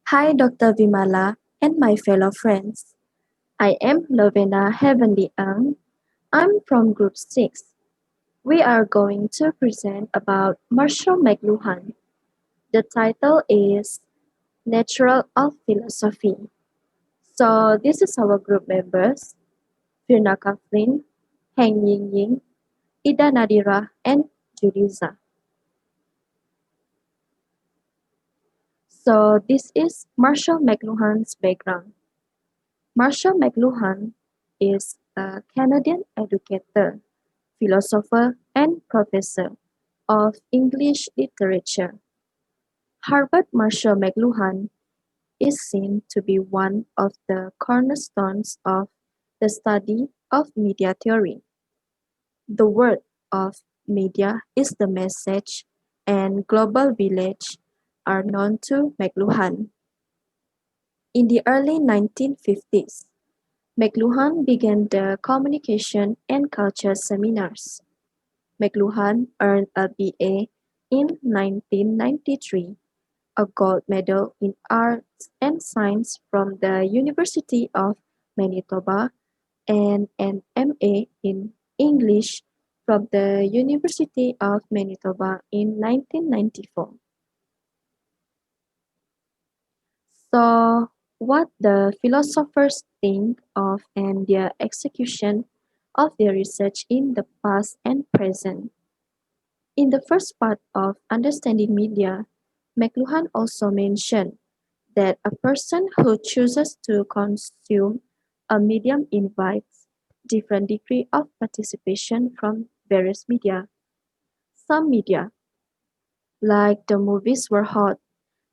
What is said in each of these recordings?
Hi, Dr. Vimala and my fellow friends. I am Lovena Heavenly Ang. I'm from Group 6. We are going to present about Marshall McLuhan. The title is Natural of Philosophy. So this is our group members, Firna Kathleen, Heng Ying Ying, Ida Nadira, and Juliza. So this is Marshall McLuhan's background. Marshall McLuhan is a Canadian educator, philosopher, and professor of English literature. Harvard Marshall McLuhan is seen to be one of the cornerstones of the study of media theory. The word of media is the message, and global village are known to McLuhan. In the early 1950s, McLuhan began the communication and culture seminars. McLuhan earned a BA in 1993, a gold medal in arts and science from the University of Manitoba, and an MA in English from the University of Manitoba in 1994. So, what the philosophers think of and their execution of their research in the past and present. In the first part of Understanding Media, McLuhan also mentioned that a person who chooses to consume a medium invites different degree of participation from various media. Some media, like the movies were hot,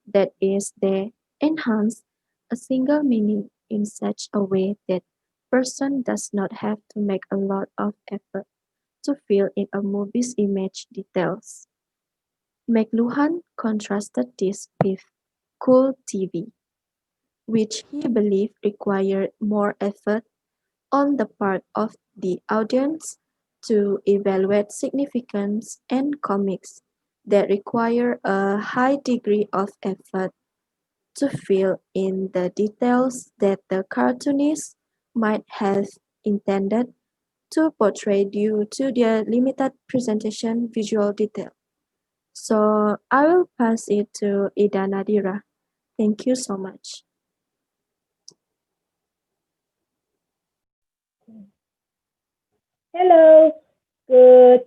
that is, they enhance a single meaning in such a way that person does not have to make a lot of effort to fill in a movie's image details. McLuhan contrasted this with cool TV, which he believed required more effort on the part of the audience to evaluate significance, and comics that require a high degree of effort to fill in the details that the cartoonist might have intended to portray due to their limited presentation visual detail. So I will pass it to Ida Nadira. Thank you so much. Hello, good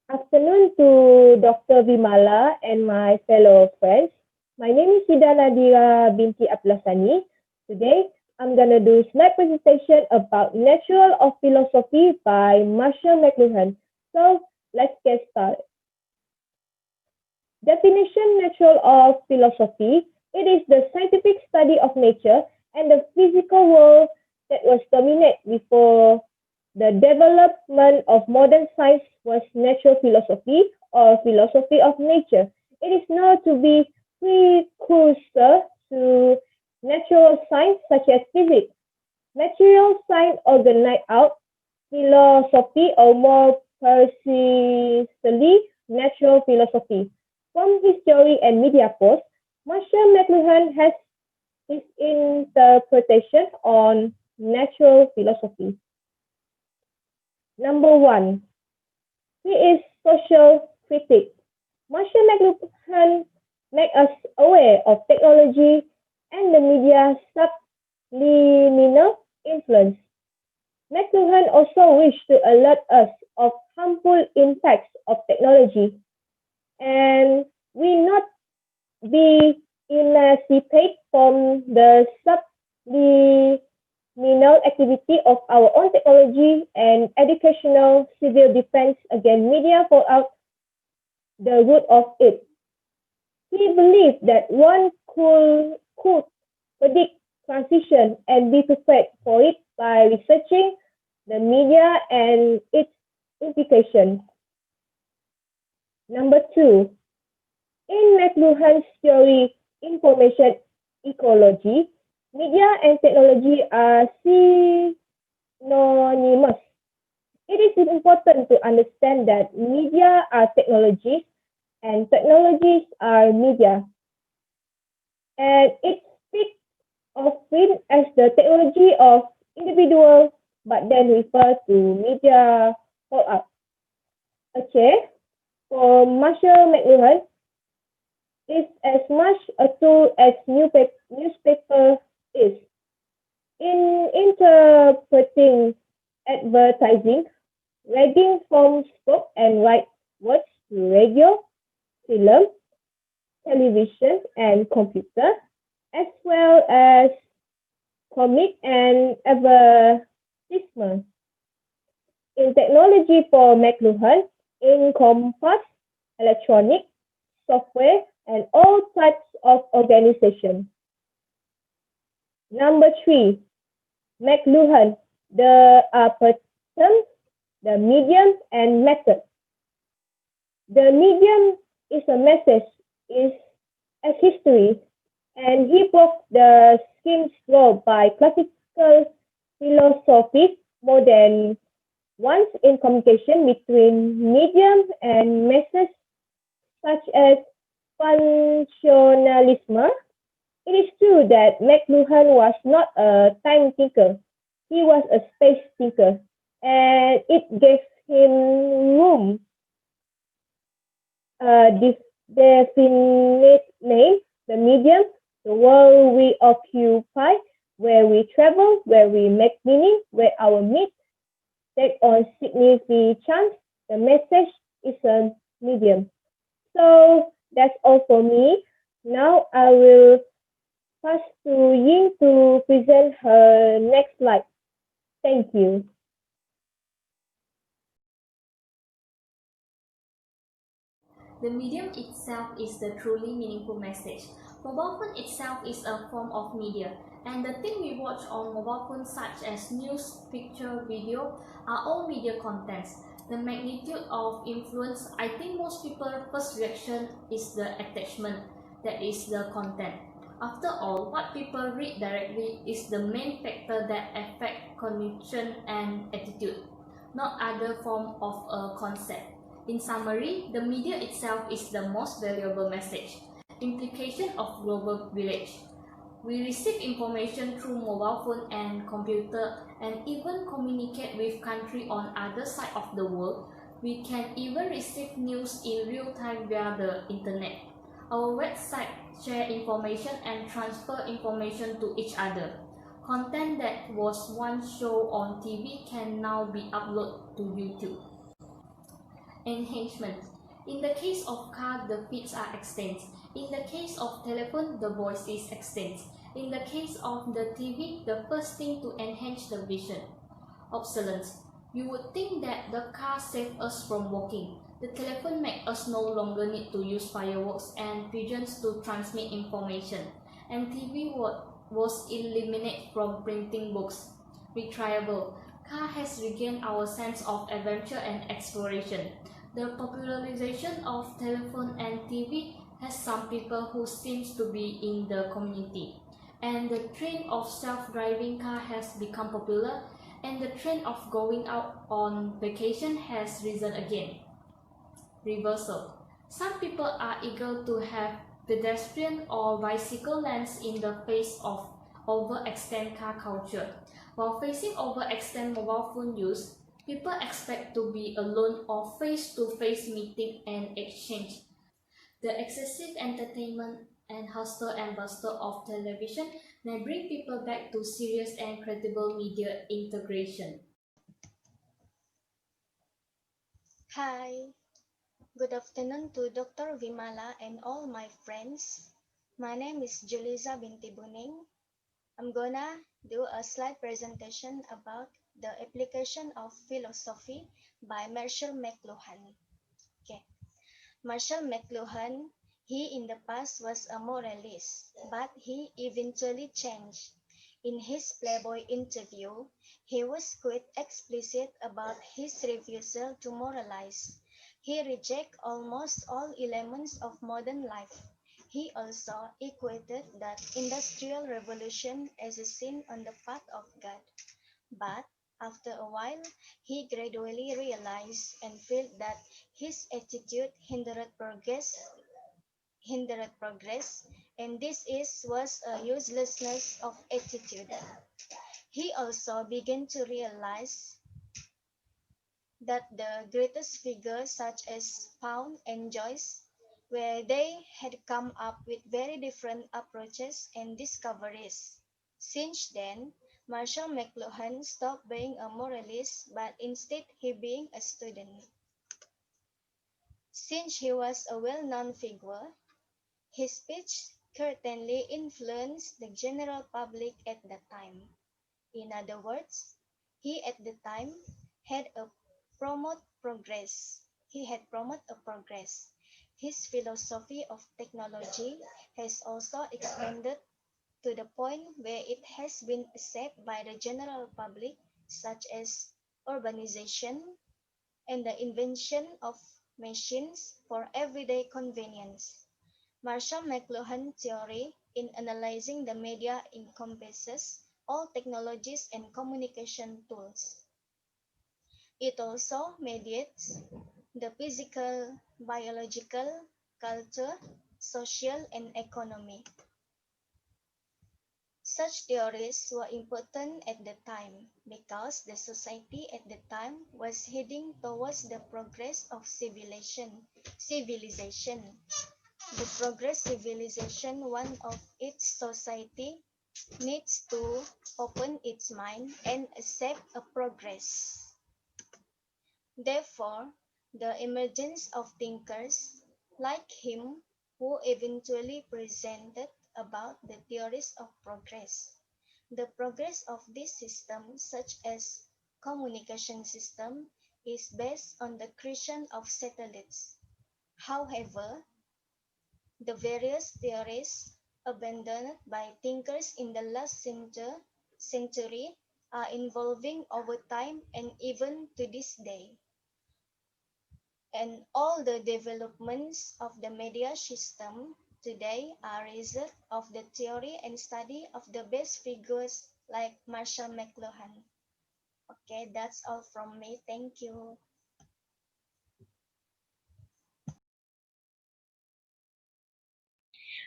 afternoon to Dr. Vimala and my fellow friends. My name is Ida Nadira binti Aplasani. Today, I'm going to do slide presentation about Natural of Philosophy by Marshall McLuhan. So, let's get started. Definition Natural of Philosophy. It is the scientific study of nature and the physical world that was dominant before the development of modern science was natural philosophy or philosophy of nature. It is known to be precursor to natural science such as physics, material science or the night out, philosophy or more precisely natural philosophy. From his theory and media posts, Marshall McLuhan has his interpretation on natural philosophy. Number one, he is social critic. Marshall McLuhan makes us aware of technology and the media subliminal influence. McLuhan also wished to alert us of harmful impacts of technology and we not be emancipated from the subliminal activity of our own technology and educational civil defense against media for out the root of it. He believed that one could predict transition and be prepared for it by researching the media and its implications. Number two, in McLuhan's theory, information ecology, media and technology are synonymous. It is important to understand that media are technologies and technologies are media. And its speak of print as the technology of individual, but then refer to media hold-up. Okay, for Marshall McLuhan, is as much a tool as newspaper is. In interpreting advertising, reading from spoke and write words to radio, film, television, and computer, as well as comic and advertisement. In technology for McLuhan, encompass electronic, software, and all types of organization. Number three, McLuhan, the pattern, the medium, and method. The medium is a message, is as history, and he broke the scheme's law by classical philosophy more than once in communication between medium and message such as functionalism. It is true that McLuhan was not a time thinker. He was a space thinker, and it gave him room, a definite name, the medium, the world we occupy, where we travel, where we make meaning, where our myths take on significance. The message is a medium. So that's all for me. Now I will pass to Ying to present her next slide. Thank you. The medium itself is the truly meaningful message. Mobile phone itself is a form of media, and the thing we watch on mobile phones such as news, picture, video are all media contents. The magnitude of influence, I think most people's first reaction is the attachment, that is the content. After all, what people read directly is the main factor that affect cognition and attitude, not other form of a concept. In summary, the media itself is the most valuable message. Implication of global village. We receive information through mobile phone and computer and even communicate with country on other side of the world. We can even receive news in real time via the internet. Our website share information and transfer information to each other. Content that was once shown on TV can now be uploaded to YouTube. Enhancement. In the case of car, the feeds are extended. In the case of telephone, the voice is extended. In the case of the TV, the first thing to enhance the vision. Obsolescence. You would think that the car saved us from walking. The telephone makes us no longer need to use fireworks and pigeons to transmit information. And TV was eliminated from printing books. Retriable. Car has regained our sense of adventure and exploration. The popularization of telephone and TV has some people who seems to be in the community. And the trend of self-driving car has become popular, and the trend of going out on vacation has risen again. Reversal. Some people are eager to have pedestrian or bicycle lanes in the face of overextend car culture. While facing overextend mobile phone use, people expect to be alone or face-to-face meeting and exchange. The excessive entertainment and hustle and bustle of television may bring people back to serious and credible media integration. Hi, good afternoon to Dr. Vimala and all my friends. My name is Julisa Binti Buning. I'm gonna do a slide presentation about the application of philosophy by Marshall McLuhan. Okay. Marshall McLuhan, he in the past was a moralist, but he eventually changed. In his Playboy interview, he was quite explicit about his refusal to moralize. He rejected almost all elements of modern life. He also equated the Industrial Revolution as a sin on the part of God. But after a while, he gradually realized and felt that his attitude hindered progress and was a uselessness of attitude. He also began to realize that the greatest figures such as Pound and Joyce, where they had come up with very different approaches and discoveries. Since then, Marshall McLuhan stopped being a moralist, but instead he being a student. Since he was a well-known figure, his speech certainly influenced the general public at the time. In other words, he at the time had a promote progress. He had promoted a progress. His philosophy of technology has also expanded to the point where it has been accepted by the general public, such as urbanization and the invention of machines for everyday convenience. Marshall McLuhan theory in analyzing the media encompasses all technologies and communication tools. It also mediates the physical, biological, culture, social, and economy. Such theories were important at the time because the society at the time was heading towards the progress of civilization. The progress civilization, one of its society needs to open its mind and accept a progress. Therefore, the emergence of thinkers like him who eventually presented about the theories of progress. The progress of this system, such as communication system, is based on the creation of satellites. However, the various theories abandoned by thinkers in the last century are evolving over time and even to this day. And all the developments of the media system today are a result of the theory and study of the best figures like Marshall McLuhan. Okay, that's all from me. Thank you.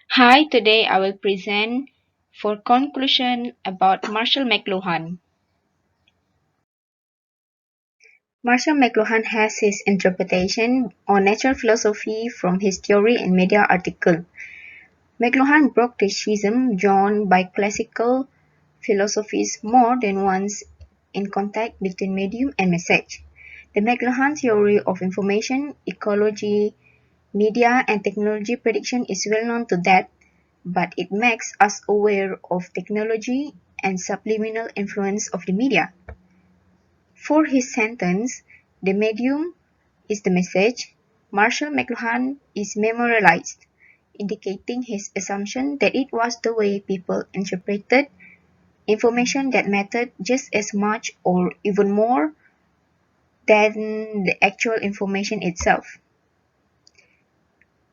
Hi, today I will present for conclusion about Marshall McLuhan. Marshall McLuhan has his interpretation on natural philosophy from his theory and media article. McLuhan broke the schism drawn by classical philosophies more than once in contact between medium and message. The McLuhan theory of information, ecology, media and technology prediction is well known to that, but it makes us aware of technology and subliminal influence of the media. For his sentence, the medium is the message, Marshall McLuhan is memorialized, indicating his assumption that it was the way people interpreted information that mattered just as much or even more than the actual information itself.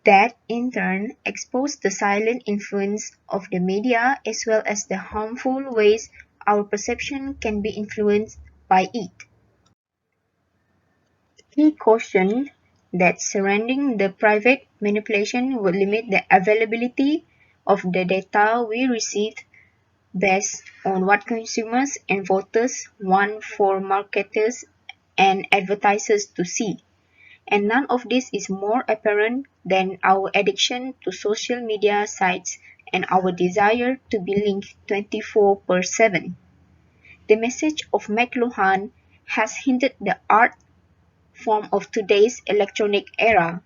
That in turn exposed the silent influence of the media as well as the harmful ways our perception can be influenced by it. He cautioned that surrendering the private manipulation would limit the availability of the data we received based on what consumers and voters want for marketers and advertisers to see. And none of this is more apparent than our addiction to social media sites and our desire to be linked 24/7. The message of McLuhan has hindered the art form of today's electronic era,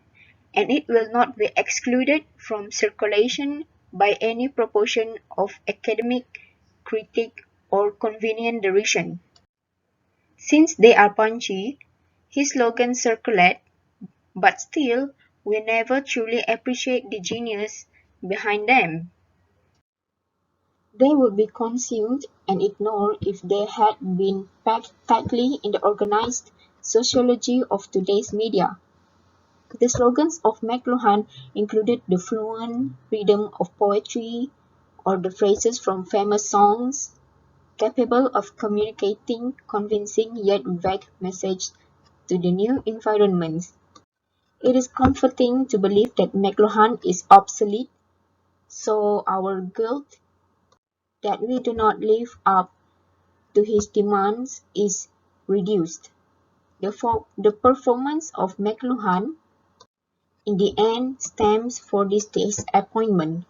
and it will not be excluded from circulation by any proportion of academic critique or convenient derision. Since they are punchy, his slogans circulate, but still we never truly appreciate the genius behind them. They would be consumed and ignored if they had been packed tightly in the organized sociology of today's media. The slogans of McLuhan included the fluent freedom of poetry or the phrases from famous songs, capable of communicating convincing yet vague messages to the new environments. It is comforting to believe that McLuhan is obsolete So our guilt that we do not live up to his demands is reduced. The performance of McLuhan in the end stems for this disappointment.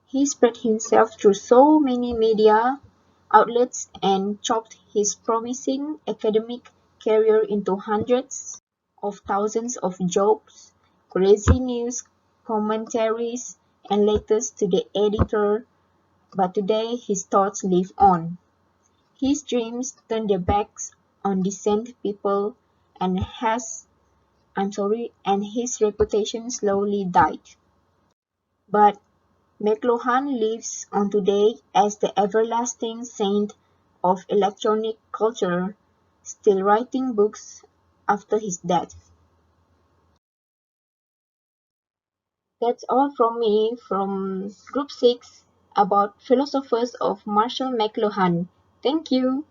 He spread himself through so many media outlets and chopped his promising academic career into hundreds of thousands of jokes, crazy news, commentaries, and letters to the editor, but today his thoughts live on. His dreams turned their backs on decent people and and his reputation slowly died. But McLuhan lives on today as the everlasting saint of electronic culture, still writing books after his death. That's all from me from Group 6 about Philosophers of Marshall McLuhan. Thank you.